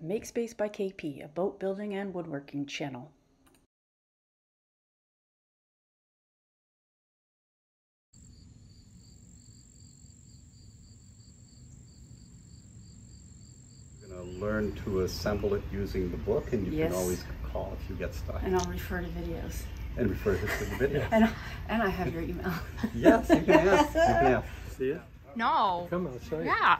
Make Space by KP, a boat building and woodworking channel. You're going to learn to assemble it using the book, and you can always call if you get stuck. And I'll refer to videos. And refer to the video. And I have your email. Yes, you can ask. You can ask. See it? No. Come on, I'll show you. Yeah.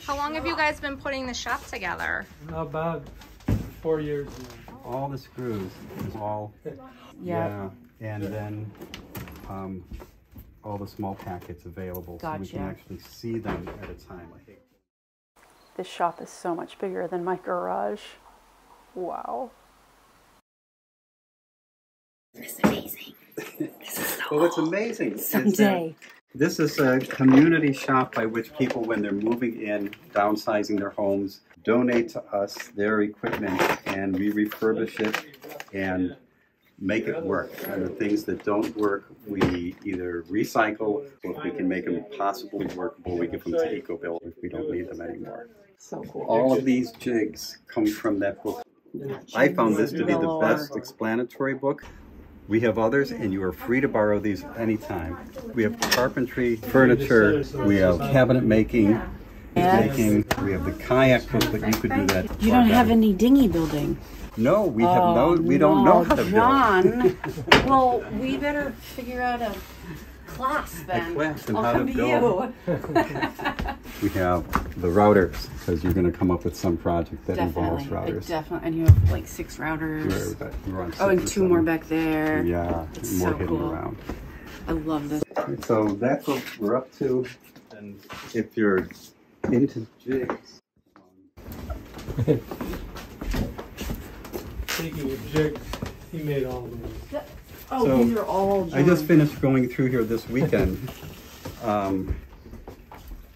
How long have you guys been putting the shop together? About 4 years now. All the screws is all. Yeah. And then all the small packets available, so we can actually see them at a time. This shop is so much bigger than my garage. Wow. It's amazing. Well, what's amazing Someday. This is a community shop by which people, when they're moving in, downsizing their homes, donate to us their equipment, and we refurbish it and make it work. And the things that don't work, we either recycle, or if we can make them possibly workable, we give them to EcoBill if we don't need them anymore. So cool. All of these jigs come from that book. I found this to be the best explanatory book. We have others, and you are free to borrow these anytime. We have carpentry, furniture, we have cabinet making, we have the kayak book, but you could do that. You don't have any dinghy building. No, we have we don't know how to build. John. Well, we better figure out a class then. A class on I'll how to come to build. We have the routers, because you're going to come up with some project that involves routers. Definitely. And you have like 6 routers. And 2 more back there. Yeah, it's more so hidden cool. around. I love this. So that's what we're up to. And if you're into jigs. Speaking of jigs, he made all of those. Oh, So, these are all John. I just finished going through here this weekend.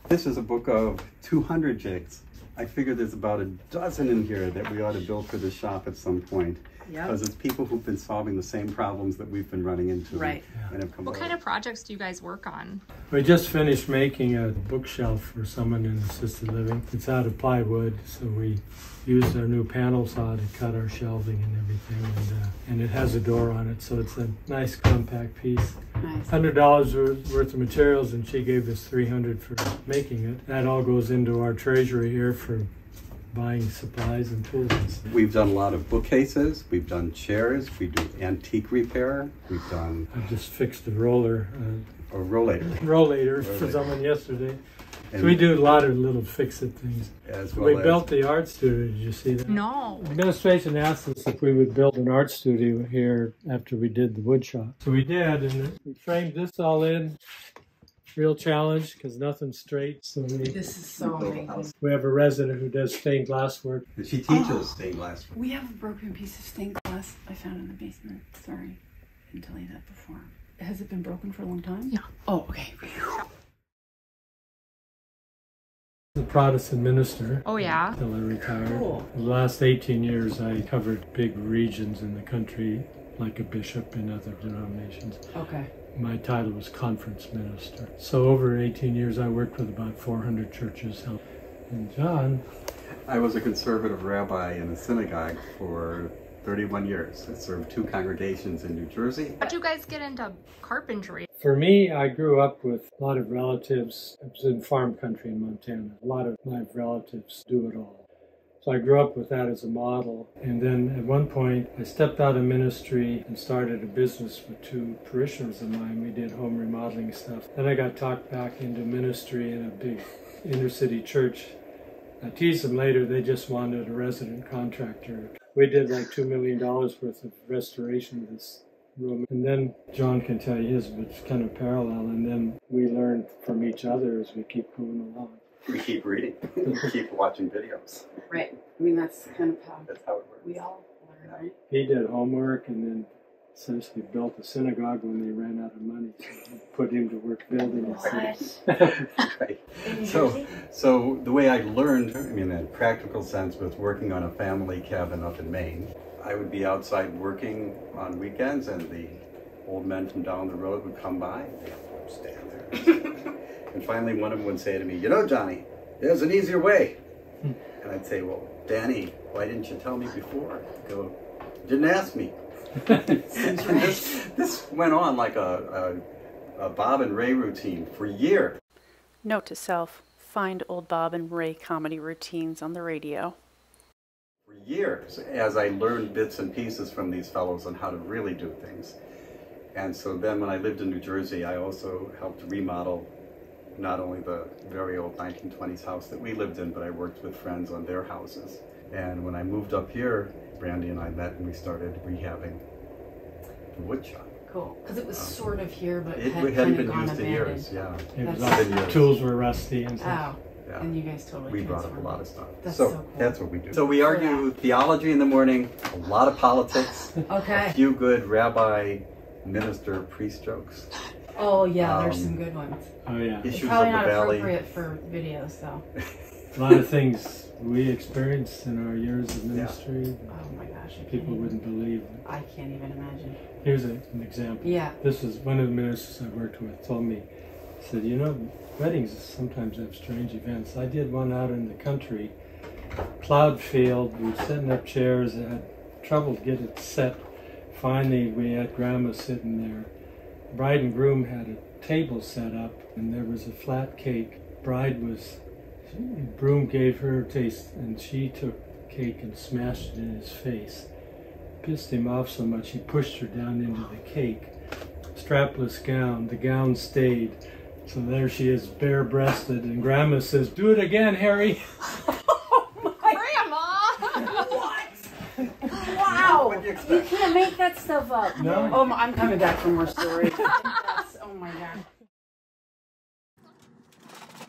This is a book of 200 jigs. I figured there's about a dozen in here that we ought to build for the shop at some point. Because it's people who've been solving the same problems that we've been running into. Right. And have come What kind of projects do you guys work on? We just finished making a bookshelf for someone in assisted living. It's out of plywood, so we used our new panel saw to cut our shelving and everything, and it has a door on it, so it's a nice compact piece. Nice. $100 worth of materials, and she gave us $300 for making it. That all goes into our treasury here for buying supplies and tools. We've done a lot of bookcases, we've done chairs, we do antique repair, we've done I just fixed a roller. a rollator For someone yesterday. And So we do a lot of little fix-it things. as well We as built the art studio, did you see that? No. Administration asked us if we would build an art studio here after we did the wood shop. So we did, and we framed this all in. Real challenge, because nothing's straight. So This is so amazing. we have a resident who does stained glass work. she teaches stained glass. We have a broken piece of stained glass I found in the basement. Sorry, I didn't tell you that before. Has it been broken for a long time? Yeah. Oh, okay. The Protestant minister. Oh, yeah? Until I retired. Cool. The last 18 years I covered big regions in the country, like a bishop in other denominations. Okay. My title was conference minister. So over 18 years I worked with about 400 churches. And John... I was a conservative rabbi in a synagogue for 31 years. I served 2 congregations in New Jersey. How'd you guys get into carpentry? For me, I grew up with a lot of relatives. I was in farm country in Montana. A lot of my relatives do it all. So I grew up with that as a model. And then at one point, I stepped out of ministry and started a business with 2 parishioners of mine. We did home remodeling stuff. Then I got talked back into ministry in a big inner city church. I teased them later, they just wanted a resident contractor. We did like $2 million worth of restoration of this room. And then John can tell you his, but it's kind of parallel. And then we learned from each other as we keep going along. We keep reading, we keep watching videos. Right. I mean, that's kind of how That's how it works. we all learn, right? He did homework and then essentially built a synagogue when they ran out of money. So we put him to work building a city. Right. So the way I learned, I mean, in a practical sense, was working on a family cabin up in Maine. I would be outside working on weekends, and the old men from down the road would come by, and they'd stand there. And finally, one of them would say to me, "You know, Johnny, there's an easier way." And he'd say, well, Danny, why didn't you tell me before? I go, didn't ask me. And this went on like a Bob and Ray routine for years. Note to self, find old Bob and Ray comedy routines on the radio. For years, as I learned bits and pieces from these fellows on how to really do things. And so then when I lived in New Jersey, I also helped remodel not only the very old 1920s house that we lived in, but I worked with friends on their houses. And when I moved up here, Brandy and I met and we started rehabbing the wood shop. Cool. Because it was sort of here, but It had hadn't kind of been gone used in abandoned. years, yeah. It was That's all, tools were rusty and stuff. Oh, Yeah. and you guys totally We brought up a transformed lot it. of stuff. That's So so cool. that's what we do. So we argue theology in the morning, a lot of politics, Okay. a few good rabbi, minister, priest jokes. Oh yeah, there's some good ones. Oh yeah. It's Issues of probably the not valley. appropriate for videos though. A lot of things we experienced in our years of ministry, Oh my gosh, people wouldn't believe. I can't even imagine. Here's an example. Yeah. This is one of the ministers I worked with told me, he said, you know, weddings sometimes have strange events. I did one out in the country, plowed field, we were setting up chairs, I had trouble to get it set. Finally, we had grandma sitting there. Bride and groom had a table set up, and there was a flat cake. Groom gave her a taste, and she took cake and smashed it in his face. Pissed him off so much, he pushed her down into the cake. Strapless gown, the gown stayed. So there she is, bare-breasted, and Grandma says, "Do it again, Harry." Grandma! Wow! What'd you You expect? can't make that stuff up. No. Oh, I'm coming back for more stories. Oh my god.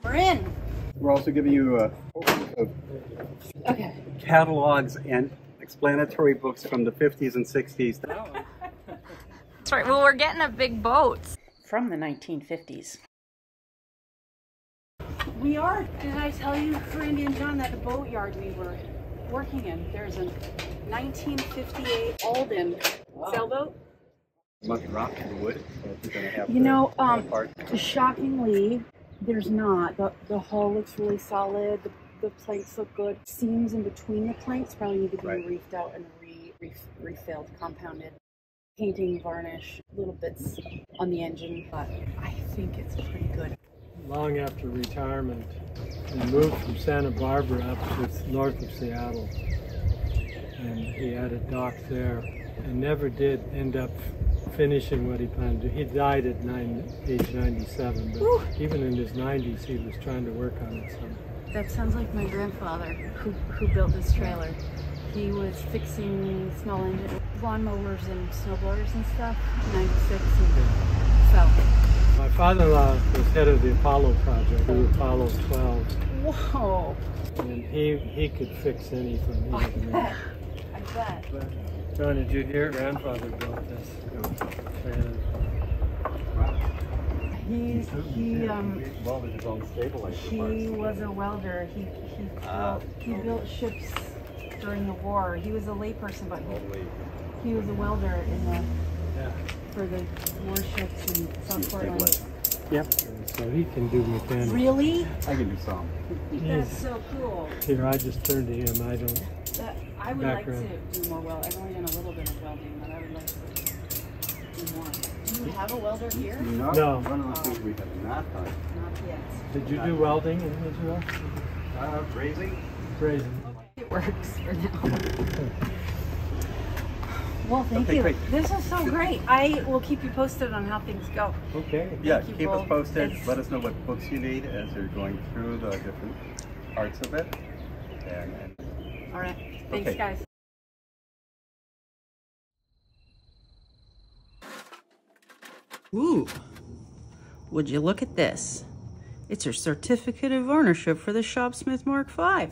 We're in. We're also giving you a overview of Okay. catalogs and explanatory books from the 50s and 60s. That's right. Well, we're getting a big boat. From the 1950s. We are. Did I tell you, Randy and John, that the boatyard we were working in, there's a 1958 Alden sailboat? Monkey rock in the wood. So if you're gonna have You know, part. shockingly, there's not. The hull looks really solid. The planks look good. Seams in between the planks probably need to be Right. reefed out and refilled, compounded. Painting, varnish, little bits on the engine, but I think it's pretty good. Long after retirement, he moved from Santa Barbara up to north of Seattle. And he had a dock there and never did end up finishing what he planned to do. He died at age 97, but Whew. even in his 90s, he was trying to work on it. So. That sounds like my grandfather who built this trailer. He was fixing small engine lawnmowers and snowblowers and stuff, 96, and so. My father-in-law was head of the Apollo project, the Apollo 12, Whoa! and he could fix anything. He was amazing. I bet. John, did you hear? Grandfather built this trailer. He welded his own stabilizer he was a welder. He built ships during the war. He was a layperson, but he was a welder in the Yeah. for the warships in South Portland. Yep. So he can do mechanics. Really? I can do some. That's so cool. Here, I just turned to him. I don't. I would Background. like to do more welding. I've only done a little bit of welding, but I would like to do more. Do you have a welder here? No. One of the things we have not done. Not yet. Did you do welding in Israel? Raising. Brazing. It works for now. Well, thank Okay, you. great. This is so great. I will keep you posted on how things go. Okay. Yeah, Thank you keep us both. posted. It's- Let us know what books you need as you're going through the different parts of it. And All right. Thanks, Okay. guys. Ooh, would you look at this? It's her certificate of ownership for the Shopsmith Mark V.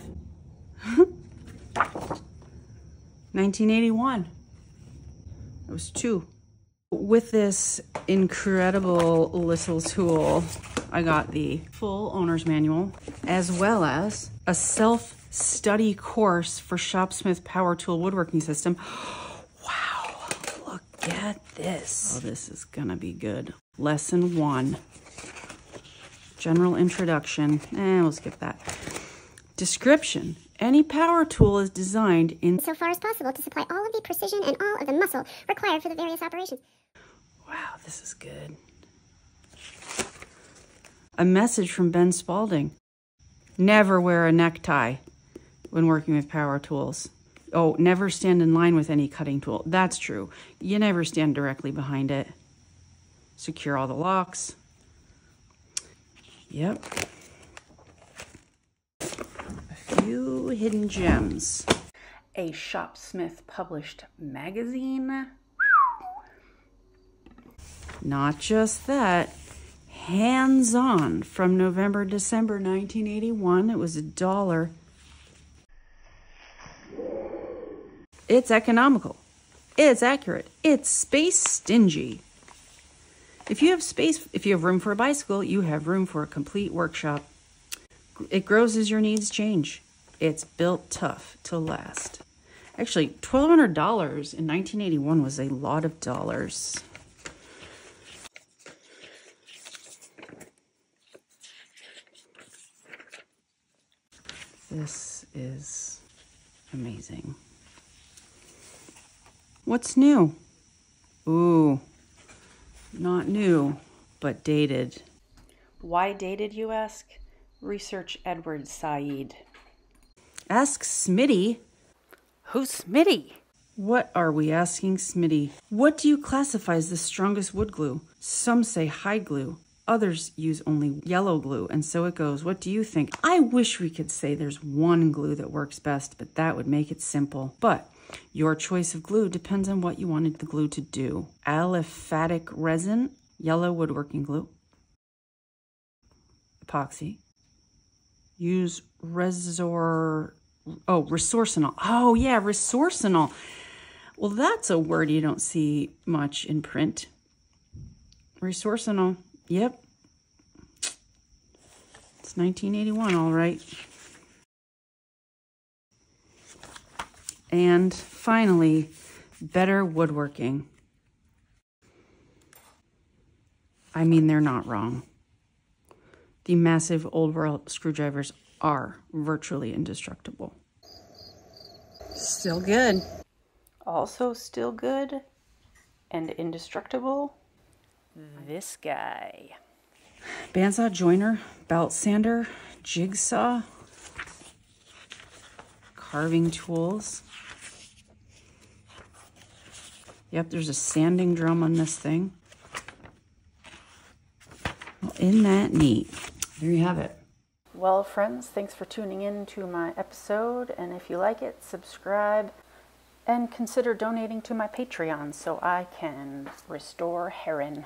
1981. It was 2. With this incredible little tool, I got the full owner's manual, as well as a self-study course for Shopsmith Power Tool Woodworking System. Wow, look at this. Oh, this is gonna be good. Lesson 1. General introduction. We'll skip that. Description Any power tool is designed in so far as possible to supply all of the precision and all of the muscle required for the various operations. Wow, this is good. A message from Ben Spalding. Never wear a necktie when working with power tools. Oh, never stand in line with any cutting tool. That's true. You never stand directly behind it. Secure all the locks. Yep. A few hidden gems. A Shopsmith published magazine. Not just that. Hands-on from November, December 1981. It was $1. It's economical. It's accurate. It's space stingy. If you have space, if you have room for a bicycle, you have room for a complete workshop. It grows as your needs change. It's built tough to last. Actually, $1,200 in 1981 was a lot of dollars. This is amazing. What's new? Ooh, not new, but dated. Why dated, you ask? Research Edward Said. Ask Smitty. Who's Smitty? What are we asking Smitty? What do you classify as the strongest wood glue? Some say hide glue. Others use only yellow glue, and so it goes. What do you think? I wish we could say there's one glue that works best, but that would make it simple. But your choice of glue depends on what you wanted the glue to do. Aliphatic resin, yellow woodworking glue, epoxy. Use Resorcinol. Oh yeah, Resorcinol. Well, that's a word you don't see much in print. Resorcinol. Yep. It's 1981, all right. And finally, better woodworking. I mean, they're not wrong. The massive old world screwdrivers are virtually indestructible. Still good. Also still good and indestructible. This guy. Bandsaw joiner, belt sander, jigsaw, carving tools. Yep, there's a sanding drum on this thing. Well, isn't that neat? There you have it. Well, friends, thanks for tuning in to my episode. And if you like it, subscribe and consider donating to my Patreon so I can restore Heron.